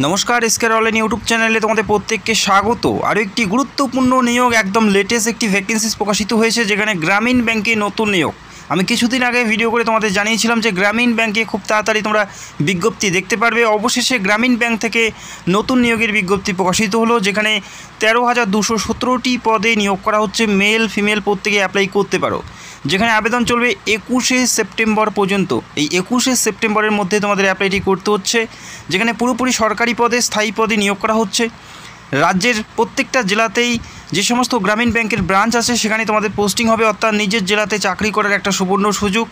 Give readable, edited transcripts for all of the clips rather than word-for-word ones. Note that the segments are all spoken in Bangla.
নমস্কার, এসকে অনলাইন ইউটিউব চ্যানেলে তোমাদের প্রত্যেককে স্বাগত। আরও একটি গুরুত্বপূর্ণ নিয়োগ, একদম লেটেস্ট একটি ভ্যাকেন্সিস প্রকাশিত হয়েছে, যেখানে গ্রামীণ ব্যাংকে নতুন নিয়োগ। আমি কিছুদিন আগে ভিডিও করে তোমাদের জানিয়েছিলাম যে গ্রামীণ ব্যাংকে খুব তাড়াতাড়ি তোমরা বিজ্ঞপ্তি দেখতে পারবে। অবশেষে গ্রামীণ ব্যাংক থেকে নতুন নিয়োগের বিজ্ঞপ্তি প্রকাশিত হলো, যেখানে 13,217টি পদে নিয়োগ করা হচ্ছে। মেল ফিমেল প্রত্যেকে অ্যাপ্লাই করতে পারো, যেখানে আবেদন চলবে 21শে সেপ্টেম্বর পর্যন্ত। এই 21শে সেপ্টেম্বরের মধ্যে তোমাদের অ্যাপ্লাইটি করতে হচ্ছে, যেখানে পুরোপুরি সরকারি পদে, স্থায়ী পদে নিয়োগ করা হচ্ছে। রাজ্যের প্রত্যেকটা জেলাতেই যে সমস্ত গ্রামীণ ব্যাংকের ব্রাঞ্চ আছে সেখানে তোমাদের পোস্টিং হবে, অর্থাৎ নিজের জেলাতে চাকরি করার একটা সুবর্ণ সুযোগ।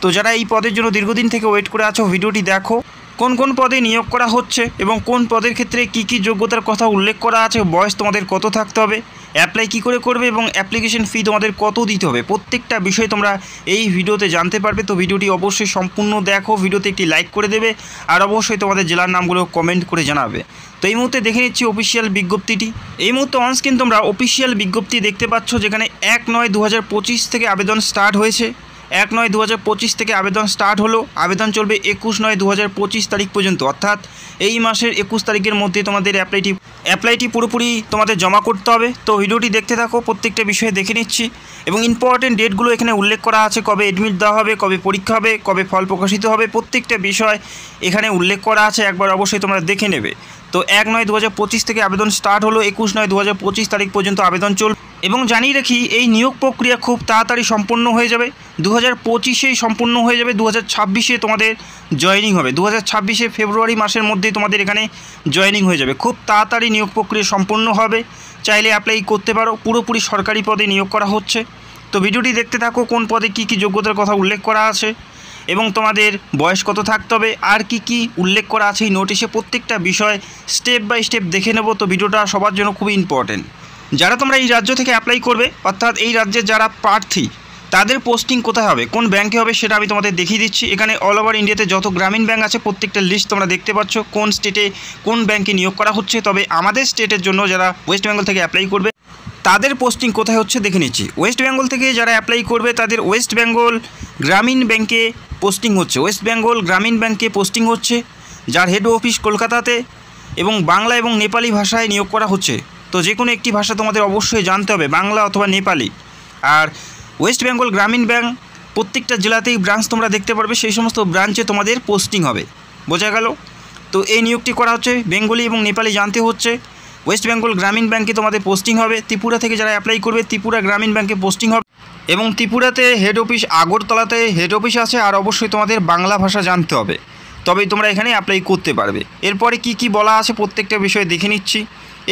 তো যারা এই পদের জন্য দীর্ঘদিন থেকে ওয়েট করে আছো, ভিডিওটি দেখো। কোন কোন পদে নিয়োগ করা হচ্ছে এবং কোন পদের ক্ষেত্রে কি কি যোগ্যতার কথা উল্লেখ করা আছে, বয়স তোমাদের কত থাকতে হবে, অ্যাপ্লাই কী করে করবে এবং অ্যাপ্লিকেশন ফি তোমাদের কত দিতে হবে, প্রত্যেকটা বিষয় তোমরা এই ভিডিওতে জানতে পারবে। তো ভিডিওটি অবশ্যই সম্পূর্ণ দেখো, ভিডিওতে একটি লাইক করে দেবে আর অবশ্যই তোমাদের জেলার নামগুলো কমেন্ট করে জানাবে। তো এই মুহূর্তে দেখে নিচ্ছি অফিসিয়াল বিজ্ঞপ্তিটি। এই মুহূর্তে অনস্ক্রিন তোমরা অফিসিয়াল বিজ্ঞপ্তি দেখতে পাচ্ছ, যেখানে 1/9/2025 থেকে আবেদন স্টার্ট হয়েছে। 1/9/2025 থেকে আবেদন স্টার্ট হলো। আবেদন চলবে 21/9/2025 তারিখ পর্যন্ত, অর্থাৎ এই মাসের 21 তারিখের মধ্যে তোমাদের অ্যাপ্লাইটি পুরোপুরি তোমাদের জমা করতে হবে। তো ভিডিওটি দেখতে থাকো, প্রত্যেকটা বিষয়ে দেখে নিচ্ছি এবং ইম্পর্টেন্ট ডেটগুলো এখানে উল্লেখ করা আছে, কবে অ্যাডমিট দেওয়া হবে, কবে পরীক্ষা হবে, কবে ফল প্রকাশিত হবে, প্রত্যেকটা বিষয় এখানে উল্লেখ করা আছে। একবার অবশ্যই তোমরা দেখে নেবে। তো 1/9/2025 থেকে আবেদন স্টার্ট হলো, 21/9/2025 তারিখ পর্যন্ত আবেদন চলবে। এবং জানিয়ে রাখি, এই নিয়োগ প্রক্রিয়া খুব তাড়াতাড়ি সম্পন্ন হয়ে যাবে। 2025-এই সম্পূর্ণ হয়ে যাবে, 2026-এ তোমাদের জয়েনিং হবে। 2026-এ ফেব্রুয়ারি মাসের মধ্যেই তোমাদের এখানে জয়েনিং হয়ে যাবে। খুব তাড়াতাড়ি নিয়োগ প্রক্রিয়া সম্পন্ন হবে, চাইলে অ্যাপ্লাই করতে পারো। পুরোপুরি সরকারি পদে নিয়োগ করা হচ্ছে। তো ভিডিওটি দেখতে থাকো, কোন পদে কী কী যোগ্যতার কথা উল্লেখ করা আছে এবং তোমাদের বয়স কত থাকতে হবে আর কি কি উল্লেখ করা আছে এই নোটিশে, প্রত্যেকটা বিষয় স্টেপ বাই স্টেপ দেখে নেব। তো ভিডিওটা সবার জন্য খুবই ইম্পর্টেন্ট। যারা তোমরা এই রাজ্য থেকে অ্যাপ্লাই করবে, অর্থাৎ এই রাজ্যের যারা প্রার্থী, তাদের পোস্টিং কোথায় হবে, কোন ব্যাংকে হবে, সেটা আমি তোমাদের দেখিয়ে দিচ্ছি। এখানে অল ওভার ইন্ডিয়াতে যত গ্রামীণ ব্যাংক আছে প্রত্যেকটা লিস্ট তোমরা দেখতে পাচ্ছ, কোন স্টেটে কোন ব্যাংকে নিয়োগ করা হচ্ছে। তবে আমাদের স্টেটের জন্য যারা ওয়েস্ট বেঙ্গল থেকে অ্যাপ্লাই করবে, তাদের পোস্টিং কোথায় হচ্ছে দেখে নিচ্ছি। ওয়েস্ট বেঙ্গল থেকে যারা অ্যাপ্লাই করবে, তাদের ওয়েস্ট বেঙ্গল গ্রামীণ ব্যাংকে পোস্টিং হচ্ছে। ওয়েস্ট বেঙ্গল গ্রামীণ ব্যাংকে পোস্টিং হচ্ছে, যার হেড অফিস কলকাতাতে, এবং বাংলা এবং নেপালি ভাষায় নিয়োগ করা হচ্ছে। তো যে কোনো একটি ভাষা তোমাদের অবশ্যই জানতে হবে, বাংলা অথবা নেপালি। আর ওয়েস্ট বেঙ্গল গ্রামীণ ব্যাংক প্রত্যেকটা জেলাতেই ব্রাঞ্চ তোমরা দেখতে পারবে, সেই সমস্ত ব্রাঞ্চে তোমাদের পোস্টিং হবে। বোঝা গেল? তো এই নিয়োগটি করা হচ্ছে, বেঙ্গলি এবং নেপালি জানতে হচ্ছে। ওয়েস্ট বেঙ্গল গ্রামীণ ব্যাংকে তোমাদের পোস্টিং হবে। ত্রিপুরা থেকে যারা অ্যাপ্লাই করবে, ত্রিপুরা গ্রামীণ ব্যাংকে পোস্টিং হবে এবং ত্রিপুরাতে হেড অফিস আগরতলাতে হেড অফিস আছে। আর অবশ্যই তোমাদের বাংলা ভাষা জানতে হবে, তবেই তোমরা এখানে অ্যাপ্লাই করতে পারবে। এরপরে কি কি বলা আছে প্রত্যেকটা বিষয়ে দেখে নিচ্ছি।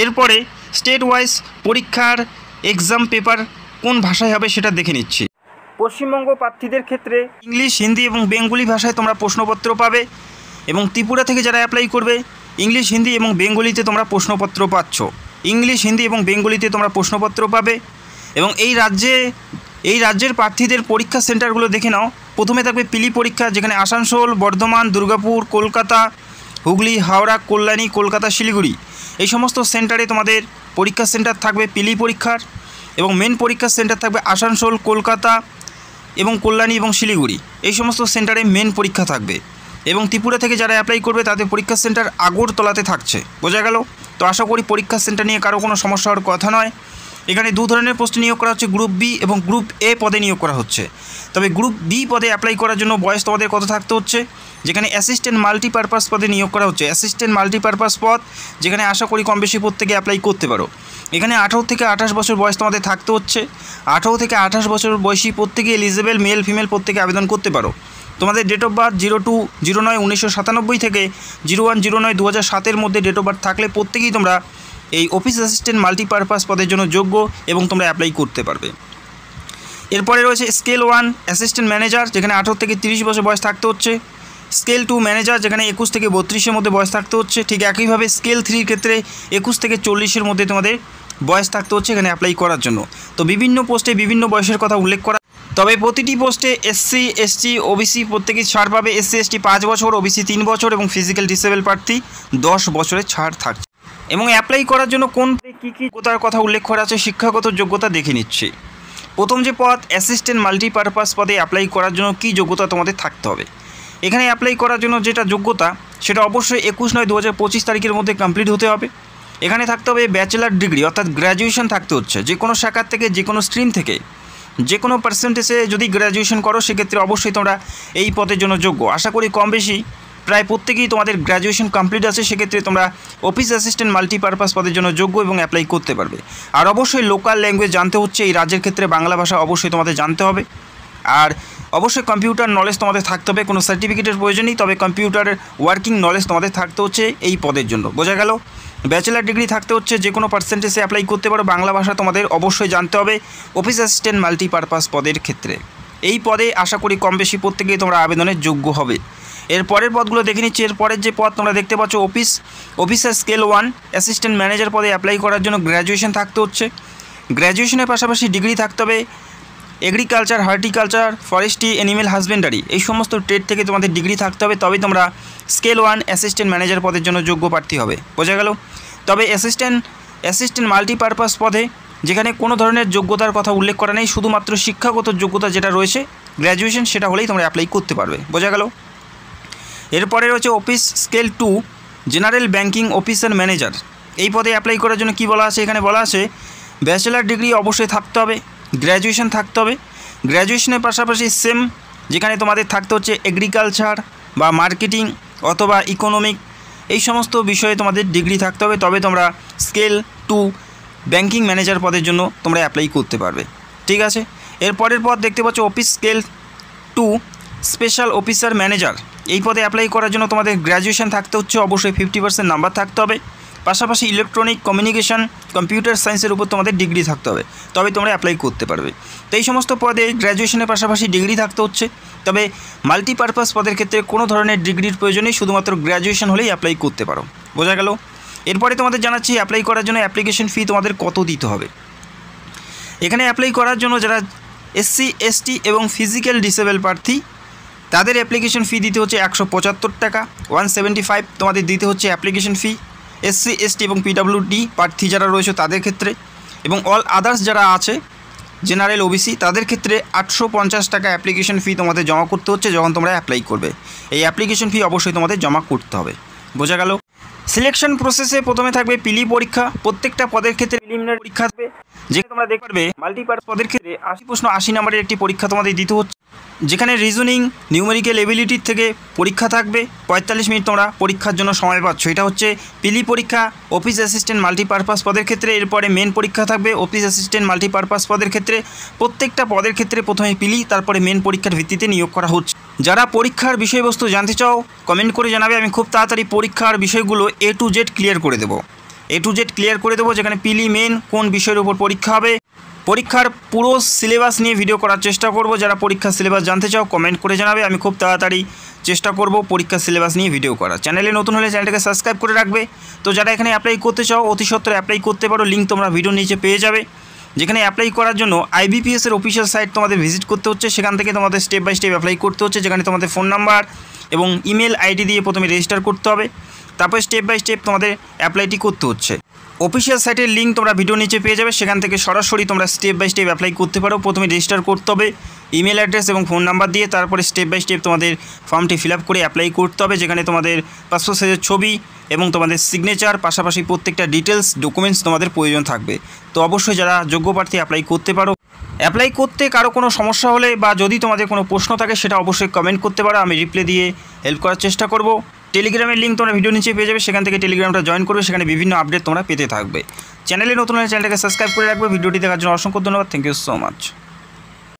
এরপরে স্টেট ওয়াইজ পরীক্ষার এক্সাম পেপার কোন ভাষায় হবে সেটা দেখে নিচ্ছি। পশ্চিমবঙ্গ প্রার্থীদের ক্ষেত্রে ইংলিশ, হিন্দি এবং বেঙ্গলি ভাষায় তোমরা প্রশ্নপত্র পাবে। এবং ত্রিপুরা থেকে যারা অ্যাপ্লাই করবে, ইংলিশ, হিন্দি এবং বেঙ্গলিতে তোমরা প্রশ্নপত্র পাচ্ছ। ইংলিশ, হিন্দি এবং বেঙ্গলিতে তোমরা প্রশ্নপত্র পাবে। এবং এই রাজ্যের প্রার্থীদের পরীক্ষা সেন্টারগুলো দেখে নাও। প্রথমে থাকবে পিলি পরীক্ষা, যেখানে আসানসোল, বর্ধমান, দুর্গাপুর, কলকাতা, হুগলি, হাওড়া, কল্যাণী, কলকাতা, শিলিগুড়ি, এই সমস্ত সেন্টারে তোমাদের পরীক্ষা সেন্টার থাকবে পিলি পরীক্ষার। এবং মেন পরীক্ষার সেন্টার থাকবে আসানসোল, কলকাতা এবং কল্যাণী এবং শিলিগুড়ি, এই সমস্ত সেন্টারে মেন পরীক্ষা থাকবে। এবং ত্রিপুরা থেকে যারা অ্যাপ্লাই করবে, তাদের পরীক্ষা সেন্টার আগরতলাতে থাকছে। বোঝা গেল? তো আশা করি পরীক্ষা সেন্টার নিয়ে কারো কোনো সমস্যা হওয়ার কথা নয়। এখানে দু ধরনের পোস্টে নিয়োগ করা হচ্ছে, গ্রুপ বি এবং গ্রুপ এ পদে নিয়োগ করা হচ্ছে। তবে গ্রুপ বি পদে অ্যাপ্লাই করার জন্য বয়স তোমাদের কত থাকতে হচ্ছে, যেখানে অ্যাসিস্ট্যান্ট মাল্টিপারপাস পদে নিয়োগ করা হচ্ছে। অ্যাসিস্ট্যান্ট মাল্টিপারপাস পদ, যেখানে আশা করি কম বেশি প্রত্যেকে অ্যাপ্লাই করতে পারো। এখানে 18 থেকে 28 বছর বয়স তোমাদের থাকতে হচ্ছে। 18 থেকে 28 বছর বয়সী প্রত্যেকে এলিজেবল, মেল ফিমেল প্রত্যেকে আবেদন করতে পারো। তোমাদের ডেট অফ বার্থ 02/09/1997 থেকে 01/09/2007 মধ্যে ডেট অফ বার্থ থাকলে প্রত্যেকেই তোমরা এই অফিস অ্যাসিস্ট্যান্ট মাল্টিপারপাস পদের জন্য যোগ্য এবং তোমরা অ্যাপ্লাই করতে পারবে। এরপরে রয়েছে স্কেল 1 অ্যাসিস্ট্যান্ট ম্যানেজার, যেখানে 18 থেকে 30 বছর বয়স থাকতে হচ্ছে। স্কেল 2 ম্যানেজার, যেখানে 21 থেকে 32-এর মধ্যে বয়স থাকতে হচ্ছে। ঠিক একইভাবে স্কেল 3 ক্ষেত্রে 21 থেকে 40-এর মধ্যে তোমাদের বয়স থাকতে হচ্ছে এখানে অ্যাপ্লাই করার জন্য। তো বিভিন্ন পোস্টে বিভিন্ন বয়সের কথা উল্লেখ করা, তবে প্রতিটি পোস্টে এসসি, এসটি, ওবিসি প্রত্যেকেই ছাড় পাবে। এসসি, এসটি 5 বছর, ওবিসি 3 বছর এবং ফিজিক্যাল ডিসেবল প্রার্থী 10 বছরের ছাড় থাকছে। এবং অ্যাপ্লাই করার জন্য কোন কী কী যোগ্যতার কথা উল্লেখ করা আছে, শিক্ষাগত যোগ্যতা দেখে নিচ্ছি। প্রথম যে পদ, অ্যাসিস্ট্যান্ট মাল্টিপারপাস পদে অ্যাপ্লাই করার জন্য কী যোগ্যতা তোমাদের থাকতে হবে। এখানে অ্যাপ্লাই করার জন্য যেটা যোগ্যতা সেটা অবশ্যই 21/9/2025 তারিখের মধ্যে কমপ্লিট হতে হবে। এখানে থাকতে হবে ব্যাচেলার ডিগ্রি অর্থাৎ গ্র্যাজুয়েশন থাকতে হচ্ছে, যে কোনো শাখার থেকে, যে কোনো স্ট্রিম থেকে, যে কোনো পার্সেন্টেজে যদি গ্র্যাজুয়েশন করো সেক্ষেত্রে অবশ্যই তোমরা এই পদের জন্য যোগ্য। আশা করি কম বেশি প্রায় প্রত্যেকেই তোমাদের গ্র্যাজুয়েশন কমপ্লিট আছে, সেক্ষেত্রে তোমরা অফিস অ্যাসিস্ট্যান্ট মাল্টিপারপাস পদের জন্য যোগ্য এবং অ্যাপ্লাই করতে পারবে। আর অবশ্যই লোকাল ল্যাঙ্গুয়েজ জানতে হচ্ছে, এই রাজ্যের ক্ষেত্রে বাংলা ভাষা অবশ্যই তোমাদের জানতে হবে। আর অবশ্যই কম্পিউটার নলেজ তোমাদের থাকতে হবে, কোনো সার্টিফিকেটের প্রয়োজন নেই, তবে কম্পিউটারের ওয়ার্কিং নলেজ তোমাদের থাকতে হচ্ছে এই পদের জন্য। বোঝা গেল? ব্যাচেলার ডিগ্রি থাকতে হচ্ছে, যে কোনো পার্সেন্টেজে অ্যাপ্লাই করতে পারো। বাংলা ভাষা তোমাদের অবশ্যই জানতে হবে অফিস অ্যাসিস্ট্যান্ট মাল্টিপারপাস পদের ক্ষেত্রে। এই পদে আশা করি কম বেশি প্রত্যেকেই তোমরা আবেদনের যোগ্য হবে। এর পরের পদগুলো দেখে নিচ্ছি। এর পরের যে পদ তোমরা দেখতে পাচ্ছ অফিসার স্কেল 1 অ্যাসিস্ট্যান্ট ম্যানেজার পদে অ্যাপ্লাই করার জন্য গ্র্যাজুয়েশন থাকতে হচ্ছে। গ্র্যাজুয়েশনের পাশাপাশি ডিগ্রি থাকতে হবে agriculture, horticulture, forestry, animal husbandry, এই সমস্ত ট্রেড থেকে তোমাদের ডিগ্রি থাকতে হবে, তবেই তোমরা স্কেল 1 অ্যাসিস্ট্যান্ট ম্যানেজার পদের জন্য যোগ্য প্রার্থী হবে। বোঝা গেল? তবে অ্যাসিস্ট্যান্ট মাল্টিপারপাস পদে যেখানে কোনো ধরনের যোগ্যতার কথা উল্লেখ করা নেই, শুধুমাত্র শিক্ষাগত যোগ্যতা যেটা রয়েছে গ্র্যাজুয়েশন, সেটা হলেই তোমরা অ্যাপ্লাই করতে পারবে। বোঝা গেল? এরপরে রয়েছে office scale 2 general banking officer manager. এই পদে অ্যাপ্লাই করার জন্য কি বলা আছে? এখানে বলা আছে ব্যাচেলার ডিগ্রি অবশ্যই থাকতে হবে, গ্র্যাজুয়েশন থাকতে হবে। গ্র্যাজুয়েশনের পাশাপাশি সেম যেখানে তোমাদের থাকতে হচ্ছে এগ্রিকালচার বা মার্কেটিং অথবা ইকোনমিক, এই সমস্ত বিষয়ে তোমাদের ডিগ্রি থাকতে হবে, তবে তোমরা স্কেল 2 ব্যাংকিং ম্যানেজার পদের জন্য তোমরা অ্যাপ্লাই করতে পারবে। ঠিক আছে? এরপরের পদ দেখতে পাচ্ছ office scale 2 special officer manager. এই পদে অ্যাপ্লাই করার জন্য তোমাদের গ্র্যাজুয়েশন থাকতে হচ্ছে, অবশ্যই 50% নাম্বার থাকতে হবে, পাশাপাশি ইলেকট্রনিক কমিউনিকেশন, কম্পিউটার সায়েন্সের উপর তোমাদের ডিগ্রি থাকতে হবে, তবে তোমরা অ্যাপ্লাই করতে পারবে। তো এই সমস্ত পদে গ্র্যাজুয়েশনের পাশাপাশি ডিগ্রি থাকতে হচ্ছে, তবে মাল্টিপারপাস পদের ক্ষেত্রে কোনো ধরনের ডিগ্রির প্রয়োজন নেই, শুধুমাত্র গ্র্যাজুয়েশন হলেই অ্যাপ্লাই করতে পারো। বোঝা গেল? এরপরে তোমাদের জানাচ্ছি অ্যাপ্লাই করার জন্য অ্যাপ্লিকেশন ফি তোমাদের কত দিতে হবে। এখানে অ্যাপ্লাই করার জন্য যারা SC, ST এবং ফিজিক্যাল ডিসেবল প্রার্থী, তাদের অ্যাপ্লিকেশন ফি দিতে হচ্ছে 175 টাকা, 175 তোমাদের দিতে হচ্ছে অ্যাপ্লিকেশন ফি। SC, ST এবং PWD প্রার্থী যারা রয়েছে তাদের ক্ষেত্রে, এবং অল আদার্স যারা আছে জেনারেল OBC তাদের ক্ষেত্রে 850 টাকা অ্যাপ্লিকেশন ফি তোমাদের জমা করতে হচ্ছে যখন তোমরা অ্যাপ্লাই করবে। এই অ্যাপ্লিকেশন ফি অবশ্যই তোমাদের জমা করতে হবে। বোঝা গেল? সিলেকশন প্রসেসে প্রথমে থাকবে পিলি পরীক্ষা, প্রত্যেকটা পদের ক্ষেত্রে প্রিলিমিনারি পরীক্ষা থাকবে, যেখানে তোমরা দেখতে পারবে মাল্টিপারপাস পদের ক্ষেত্রে 80 প্রশ্ন 80 নম্বরের একটি পরীক্ষা তোমাদের দিতে হচ্ছে, যেখানে রিজনিং, নিউমেরিক্যাল এবিলিটির থেকে পরীক্ষা থাকবে। 45 মিনিট তোমরা পরীক্ষার জন্য সময় পাচ্ছ। এটা হচ্ছে পিলি পরীক্ষা অফিস অ্যাসিস্ট্যান্ট মাল্টিপারপাস পদের ক্ষেত্রে। এরপরে মেন পরীক্ষা থাকবে অফিস অ্যাসিস্ট্যান্ট মাল্টিপারপাস পদের ক্ষেত্রে। প্রত্যেকটা পদের ক্ষেত্রে প্রথমে পিলি, তারপরে মেন পরীক্ষার ভিত্তিতে নিয়োগ করা হচ্ছে। যারা পরীক্ষার বিষয়বস্তু জানতে চাও কমেন্ট করে জানাবে, আমি খুব তাড়াতাড়ি পরীক্ষার বিষয়গুলো A to Z ক্লিয়ার করে দেবো। A to Z ক্লিয়ার করে দেবো, যেখানে পিলি মেন কোন বিষয়ের উপর পরীক্ষা হবে, পরীক্ষার পুরো সিলেবাস নিয়ে ভিডিও করার চেষ্টা করব। যারা পরীক্ষার সিলেবাস জানতে চাও কমেন্ট করে জানাবে, আমি খুব তাড়াতাড়ি চেষ্টা করব পরীক্ষার সিলেবাস নিয়ে ভিডিও করার। চ্যানেলে নতুন হলে চ্যানেলটাকে সাবস্ক্রাইব করে রাখবে। তো যারা এখানে অ্যাপ্লাই করতে চাও অতি সত্বর অ্যাপ্লাই করতে পারো, লিঙ্ক তোমরা ভিডিওর নিচে পেয়ে যাবে। যেখানে অ্যাপ্লাই করার জন্য IBPS-এর অফিসিয়াল সাইট তোমাদের ভিজিট করতে হচ্ছে, সেখান থেকে তোমাদের স্টেপ বাই স্টেপ অ্যাপ্লাই করতে হচ্ছে, যেখানে তোমাদের ফোন নাম্বার এবং ইমেল ID দিয়ে প্রথমে রেজিস্টার করতে হবে, তারপর স্টেপ বাই স্টেপ তোমাদের অ্যাপ্লাইটি করতে হচ্ছে। অফিসিয়াল সাইটের লিঙ্ক তোমরা ভিডিও নিচে পেয়ে যাবে, সেখান থেকে সরাসরি তোমরা স্টেপ বাই স্টেপ অ্যাপ্লাই করতে পারো। প্রথমে রেজিস্টার করতে হবে ইমেল অ্যাড্রেস এবং ফোন নাম্বার দিয়ে, তারপরে স্টেপ বাই স্টেপ তোমাদের ফর্মটি ফিল আপ করে অ্যাপ্লাই করতে হবে, যেখানে তোমাদের পাসপোর্ট সাইজের ছবি এবং তোমাদের সিগনেচার, পাশাপাশি প্রত্যেকটা ডিটেলস ডকুমেন্টস তোমাদের প্রয়োজন থাকবে। তো অবশ্যই যারা যোগ্য প্রার্থী অ্যাপ্লাই করতে পারো। অ্যাপ্লাই করতে কারো কোনো সমস্যা হলে বা যদি তোমাদের কোনো প্রশ্ন থাকে সেটা অবশ্যই কমেন্ট করতে পারো, আমি রিপ্লাই দিয়ে হেল্প করার চেষ্টা করব। টেলিগ্রামের লিঙ্ক তোমরা ভিডিও নিচে পেয়ে যাবে, সেখান থেকে টেলিগ্রামটা জয়েন করবে, সেখানে বিভিন্ন আপডেট তোমরা পেতে থাকবে। চ্যানেলে নতুন হলে চ্যানেলটাকে সাবস্ক্রাইব করে রাখবে। ভিডিওটি দেখার জন্য অসংখ্য ধন্যবাদ। Thank you so much.